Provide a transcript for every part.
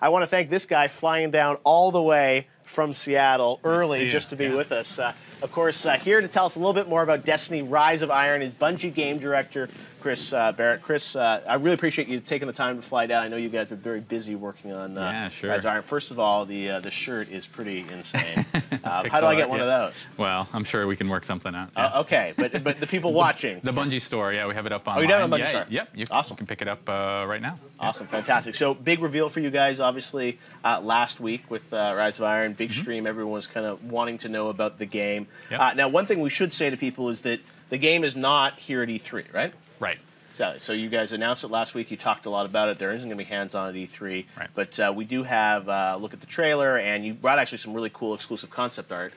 I want to thank this guy flying down all the way from Seattle early just to be with us. Of course, here to tell us a little bit more about Destiny Rise of Iron is Bungie game director Chris Barrett. Chris, I really appreciate you taking the time to fly down. I know you guys are very busy working on Rise of Iron. First of all, the shirt is pretty insane. How do I get one of those? Well, I'm sure we can work something out. Okay, but the people watching. The Bungie store, we have it up online. Oh, you done on Bungie store? Yep, you can pick it up right now. Awesome, fantastic. So big reveal for you guys, obviously, last week with Rise of Iron. Big stream, everyone was kind of wanting to know about the game. Now, one thing we should say to people is that the game is not here at E3, right? Right. So you guys announced it last week. You talked a lot about it. There isn't going to be hands-on at E3, but we do have a look at the trailer, and you brought actually some really cool exclusive concept art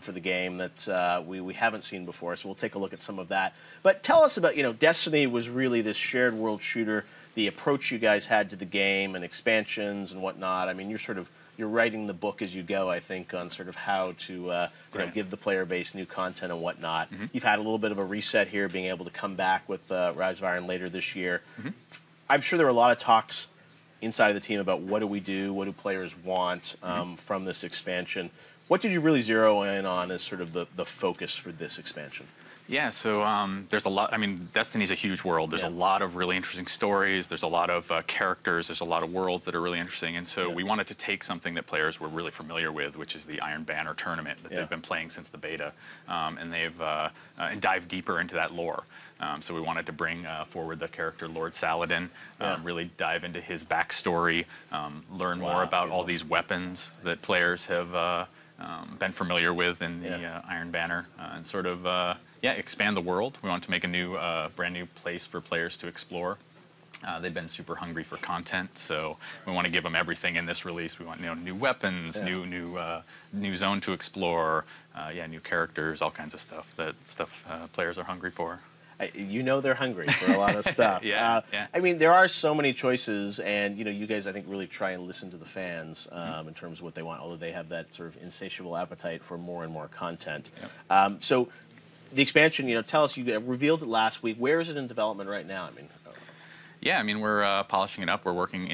for the game that we haven't seen before. So we'll take a look at some of that. But tell us about, Destiny was really this shared world shooter. The approach you guys had to the game and expansions and whatnot. I mean, you're writing the book as you go, I think, on sort of how to give the player base new content and whatnot. You've had a little bit of a reset here, being able to come back with Rise of Iron later this year. I'm sure there were a lot of talks inside of the team about what do we do, what do players want from this expansion. What did you really zero in on as sort of the focus for this expansion? Yeah, so there's a lot. I mean, Destiny's a huge world. There's a lot of really interesting stories. There's a lot of characters. There's a lot of worlds that are really interesting. And so we wanted to take something that players were really familiar with, which is the Iron Banner tournament that they've been playing since the beta, and they've and dive deeper into that lore. So we wanted to bring forward the character Lord Saladin, really dive into his backstory, learn more about all these weapons that players have been familiar with in the Iron Banner, and sort of expand the world. We want to make a new, brand new place for players to explore. They've been super hungry for content, so we want to give them everything in this release. We want new weapons, new zone to explore, new characters, all kinds of stuff players are hungry for. They're hungry for a lot of stuff. I mean, there are so many choices, and you guys, I think, really try and listen to the fans in terms of what they want, although they have that sort of insatiable appetite for more and more content. So the expansion, tell us, you revealed it last week. Where is it in development right now? I mean, we're polishing it up. We're working,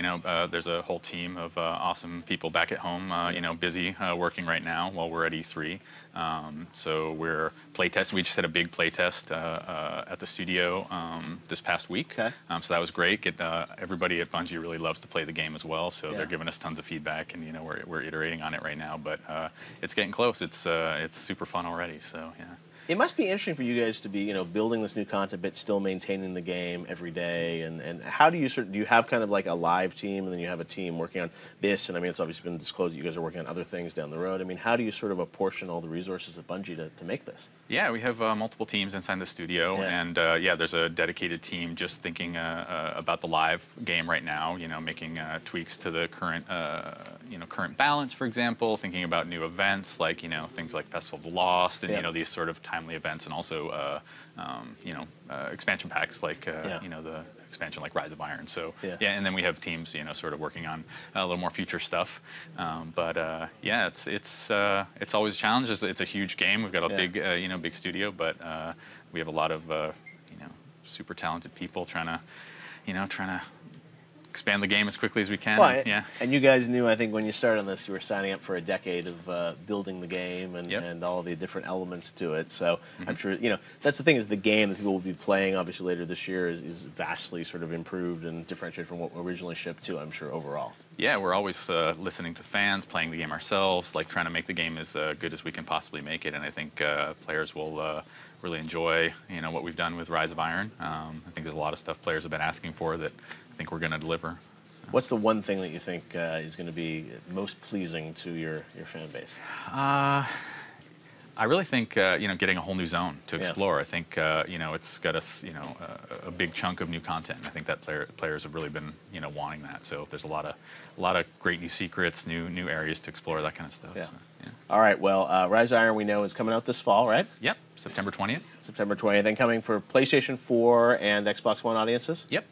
there's a whole team of awesome people back at home, busy working right now while we're at E3. So we're playtesting. We just had a big playtest at the studio this past week. So that was great. Everybody at Bungie really loves to play the game as well, so they're giving us tons of feedback, and we're iterating on it right now. But it's getting close. It's super fun already. So It must be interesting for you guys to be, building this new content, but still maintaining the game every day. And how do you do you have kind of like a live team, and then you have a team working on this? And I mean, it's obviously been disclosed that you guys are working on other things down the road. I mean, how do you sort of apportion all the resources at Bungie to make this? Yeah, we have multiple teams inside the studio, and there's a dedicated team just thinking about the live game right now. Making tweaks to the current, current balance, for example. Thinking about new events like things like Festival of the Lost, and these sort of timely events, and also expansion packs like the expansion like Rise of Iron. So and then we have teams sort of working on a little more future stuff. It's always a challenge. It's a huge game. We've got a big big studio, but we have a lot of super talented people trying to expand the game as quickly as we can. Well, and you guys knew, I think, when you started on this, you were signing up for a decade of building the game and all the different elements to it. So I'm sure, that's the thing, is the game that people will be playing, obviously, later this year is vastly sort of improved and differentiated from what originally shipped too, I'm sure, overall. Yeah, we're always listening to fans, playing the game ourselves, like trying to make the game as good as we can possibly make it. And I think players will really enjoy, what we've done with Rise of Iron. I think there's a lot of stuff players have been asking for that I think we're going to deliver. So. What's the one thing that you think is going to be most pleasing to your fan base? I really think getting a whole new zone to explore. I think it's got us a big chunk of new content. I think that players have really been wanting that. So there's a lot of great new secrets, new areas to explore, that kind of stuff. So, All right. Well, Rise of Iron, we know, is coming out this fall, right? Yep. September 20th. September 20th. Then coming for PlayStation 4 and Xbox One audiences. Yep.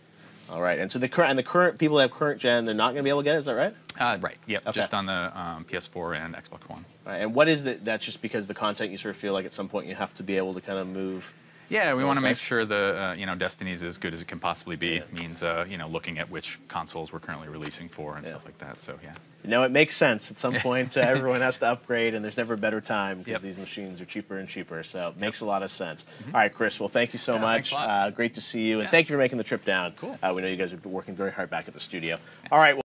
All right, and so the current people that have current gen, they're not going to be able to get it. Is that right? Right. Yep. Okay. Just on the PS4 and Xbox One. All right, and what is that? That's just because the content, you sort of feel like at some point you have to be able to kind of move Yeah, we want to make sure the Destiny's as good as it can possibly be. Means looking at which consoles we're currently releasing for and stuff like that. So yeah. It makes sense. At some point, everyone has to upgrade, and there's never a better time because these machines are cheaper and cheaper. So it makes a lot of sense. All right, Chris. Well, thank you so much. Great to see you, and thank you for making the trip down. Cool. We know you guys have been working very hard back at the studio. All right. Well,